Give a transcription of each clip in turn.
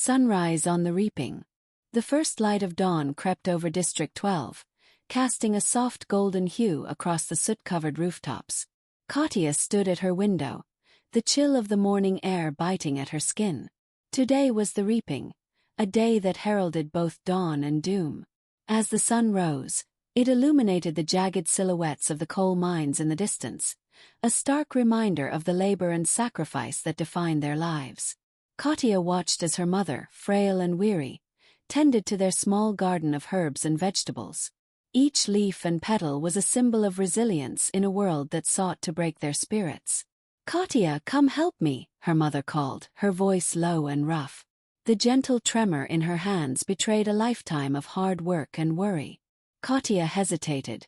Sunrise on the reaping. The first light of dawn crept over District 12, casting a soft golden hue across the soot-covered rooftops. Katya stood at her window, the chill of the morning air biting at her skin. Today was the reaping, a day that heralded both dawn and doom. As the sun rose, it illuminated the jagged silhouettes of the coal mines in the distance, a stark reminder of the labor and sacrifice that defined their lives. Katya watched as her mother, frail and weary, tended to their small garden of herbs and vegetables. Each leaf and petal was a symbol of resilience in a world that sought to break their spirits. "Katya, come help me," her mother called, her voice low and rough. The gentle tremor in her hands betrayed a lifetime of hard work and worry. Katya hesitated.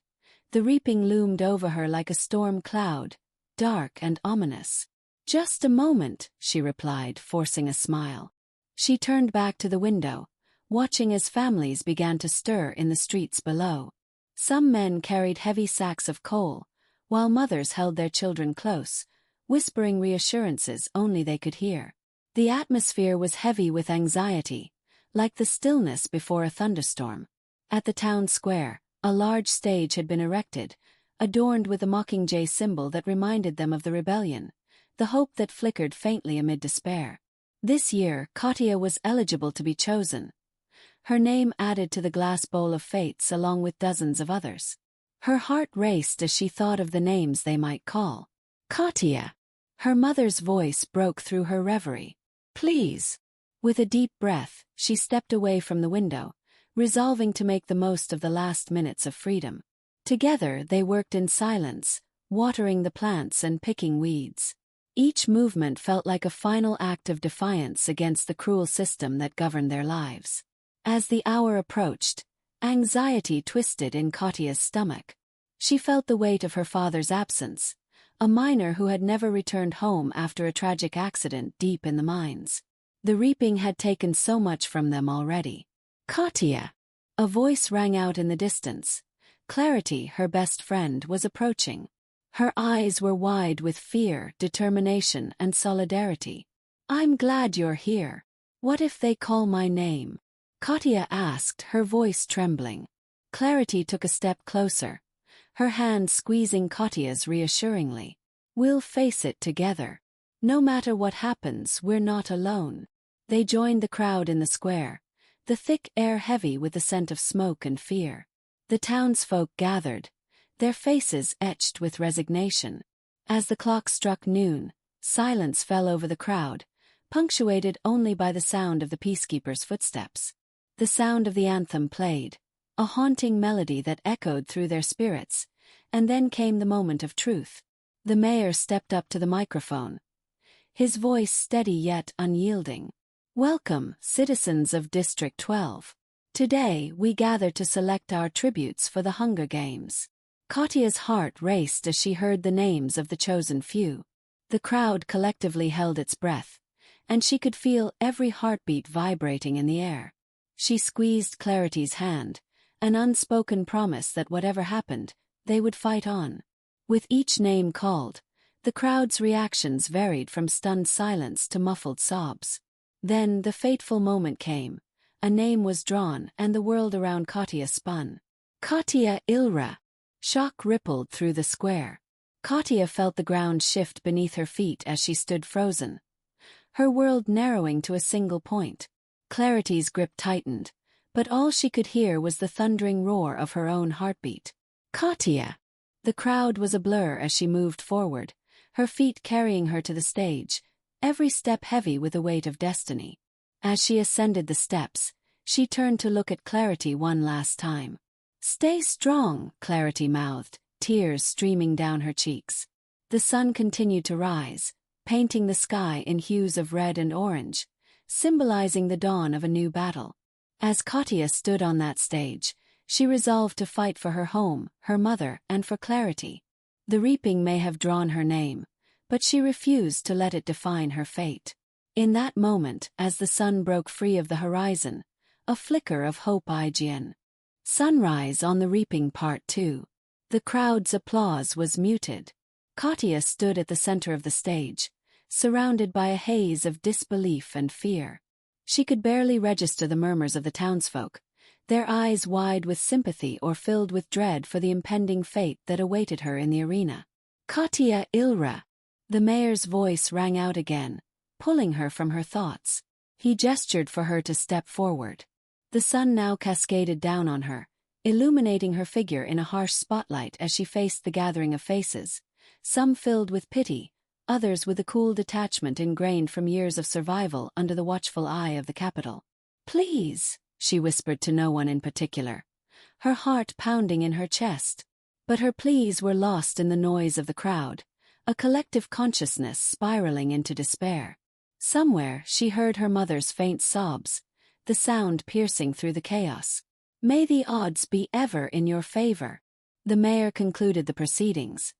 The reaping loomed over her like a storm cloud, dark and ominous. "Just a moment," she replied, forcing a smile. She turned back to the window, watching as families began to stir in the streets below. Some men carried heavy sacks of coal, while mothers held their children close, whispering reassurances only they could hear. The atmosphere was heavy with anxiety, like the stillness before a thunderstorm. At the town square, a large stage had been erected, adorned with a mockingjay symbol that reminded them of the rebellion, the hope that flickered faintly amid despair. This year, Katya was eligible to be chosen. Her name added to the glass bowl of fates along with dozens of others. Her heart raced as she thought of the names they might call. "Katya!" Her mother's voice broke through her reverie. "Please!" With a deep breath, she stepped away from the window, resolving to make the most of the last minutes of freedom. Together they worked in silence, watering the plants and picking weeds. Each movement felt like a final act of defiance against the cruel system that governed their lives. As the hour approached, anxiety twisted in Katya's stomach. She felt the weight of her father's absence, a miner who had never returned home after a tragic accident deep in the mines. The reaping had taken so much from them already. "Katya!" A voice rang out in the distance. Clarity, her best friend, was approaching. Her eyes were wide with fear, determination, and solidarity. "I'm glad you're here. What if they call my name?" Katya asked, her voice trembling. Clarity took a step closer, her hand squeezing Katya's reassuringly. "We'll face it together. No matter what happens, we're not alone." They joined the crowd in the square, the thick air heavy with the scent of smoke and fear. The townsfolk gathered, their faces etched with resignation. As the clock struck noon, silence fell over the crowd, punctuated only by the sound of the peacekeepers' footsteps. The sound of the anthem played, a haunting melody that echoed through their spirits, and then came the moment of truth. The mayor stepped up to the microphone, his voice steady yet unyielding. "Welcome, citizens of District 12. Today we gather to select our tributes for the Hunger Games." Katya's heart raced as she heard the names of the chosen few. The crowd collectively held its breath, and she could feel every heartbeat vibrating in the air. She squeezed Clarity's hand, an unspoken promise that whatever happened, they would fight on. With each name called, the crowd's reactions varied from stunned silence to muffled sobs. Then the fateful moment came. A name was drawn and the world around Katya spun. "Katya Ylra!" Shock rippled through the square. Katya felt the ground shift beneath her feet as she stood frozen, her world narrowing to a single point. Clarity's grip tightened, but all she could hear was the thundering roar of her own heartbeat. "Katya!" The crowd was a blur as she moved forward, her feet carrying her to the stage, every step heavy with the weight of destiny. As she ascended the steps, she turned to look at Clarity one last time. "Stay strong," Clarity mouthed, tears streaming down her cheeks. The sun continued to rise, painting the sky in hues of red and orange, symbolizing the dawn of a new battle. As Katya stood on that stage, she resolved to fight for her home, her mother, and for Clarity. The reaping may have drawn her name, but she refused to let it define her fate. In that moment, as the sun broke free of the horizon, a flicker of hope began. Sunrise on the reaping Part 2. The crowd's applause was muted. Katya stood at the center of the stage, surrounded by a haze of disbelief and fear. She could barely register the murmurs of the townsfolk, their eyes wide with sympathy or filled with dread for the impending fate that awaited her in the arena. Katya Ylra. The mayor's voice rang out again, pulling her from her thoughts. He gestured for her to step forward. The sun now cascaded down on her, illuminating her figure in a harsh spotlight as she faced the gathering of faces, some filled with pity, others with the cool detachment ingrained from years of survival under the watchful eye of the Capito. "Please," she whispered to no one in particular, her heart pounding in her chest. But her pleas were lost in the noise of the crowd, a collective consciousness spiraling into despair. Somewhere she heard her mother's faint sobs, the sound piercing through the chaos. "May the odds be ever in your favor." The mayor concluded the proceedings,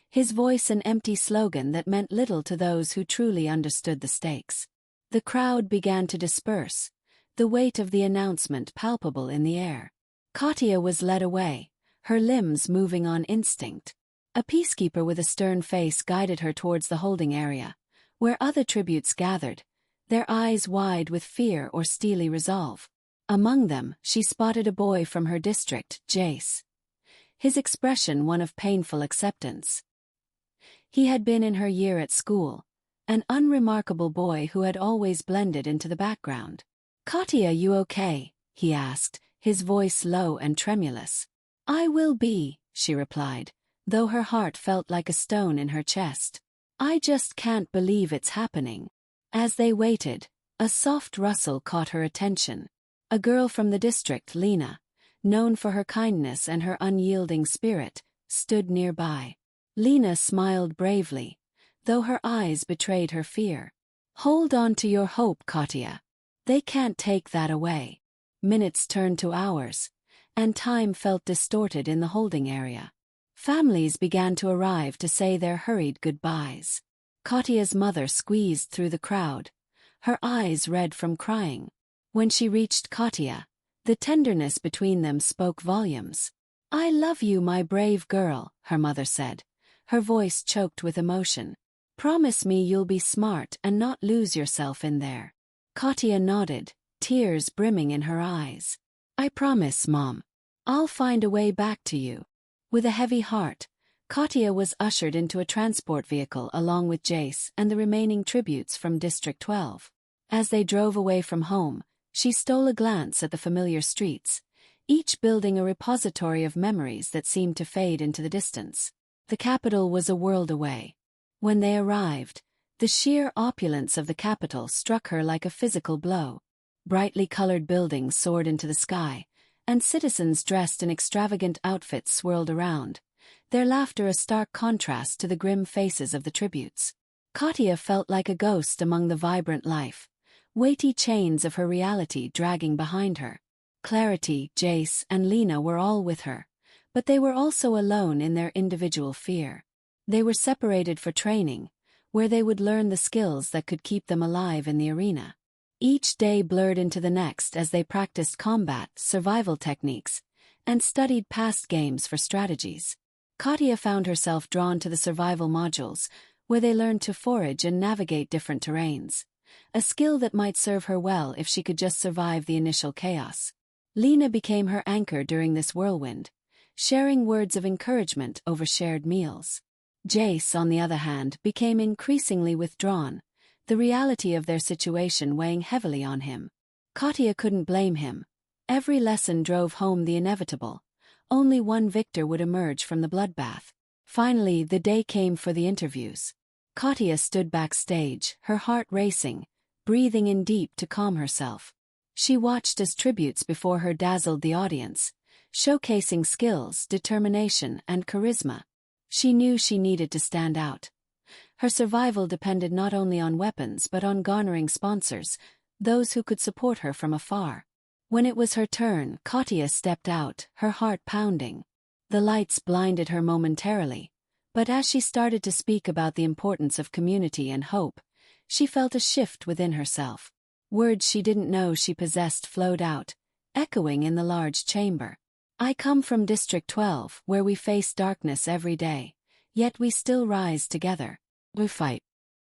his voice an empty slogan that meant little to those who truly understood the stakes. The crowd began to disperse, the weight of the announcement palpable in the air. Katya was led away, her limbs moving on instinct. A peacekeeper with a stern face guided her towards the holding area, where other tributes gathered, their eyes wide with fear or steely resolve. Among them, she spotted a boy from her district, Jace. His expression one of painful acceptance. He had been in her year at school, an unremarkable boy who had always blended into the background. "Katya, you okay?" he asked, his voice low and tremulous. "I will be," she replied, though her heart felt like a stone in her chest. "I just can't believe it's happening." As they waited, a soft rustle caught her attention. A girl from the district, Lena, known for her kindness and her unyielding spirit, stood nearby. Lena smiled bravely, though her eyes betrayed her fear. "Hold on to your hope, Katya. They can't take that away." Minutes turned to hours, and time felt distorted in the holding area. Families began to arrive to say their hurried goodbyes. Katya's mother squeezed through the crowd, her eyes red from crying. When she reached Katya, the tenderness between them spoke volumes. "I love you, my brave girl," her mother said, her voice choked with emotion. "Promise me you'll be smart and not lose yourself in there." Katya nodded, tears brimming in her eyes. "I promise, Mom. I'll find a way back to you." With a heavy heart, Katya was ushered into a transport vehicle along with Jace and the remaining tributes from District 12. As they drove away from home, she stole a glance at the familiar streets, each building a repository of memories that seemed to fade into the distance. The capital was a world away. When they arrived, the sheer opulence of the capital struck her like a physical blow. Brightly colored buildings soared into the sky, and citizens dressed in extravagant outfits swirled around, their laughter a stark contrast to the grim faces of the tributes. Katya felt like a ghost among the vibrant life, weighty chains of her reality dragging behind her. Clarity, Jace, and Lena were all with her, but they were also alone in their individual fear. They were separated for training, where they would learn the skills that could keep them alive in the arena. Each day blurred into the next as they practiced combat, survival techniques, and studied past games for strategies. Katya found herself drawn to the survival modules, where they learned to forage and navigate different terrains, a skill that might serve her well if she could just survive the initial chaos. Lena became her anchor during this whirlwind, sharing words of encouragement over shared meals. Jace, on the other hand, became increasingly withdrawn, the reality of their situation weighing heavily on him. Katya couldn't blame him. Every lesson drove home the inevitable. Only one victor would emerge from the bloodbath. Finally, the day came for the interviews. Katya stood backstage, her heart racing, breathing in deep to calm herself. She watched as tributes before her dazzled the audience, showcasing skills, determination, and charisma. She knew she needed to stand out. Her survival depended not only on weapons but on garnering sponsors, those who could support her from afar. When it was her turn, Katya stepped out, her heart pounding. The lights blinded her momentarily, but as she started to speak about the importance of community and hope, she felt a shift within herself. Words she didn't know she possessed flowed out, echoing in the large chamber. "I come from District 12, where we face darkness every day, yet we still rise together. We fight.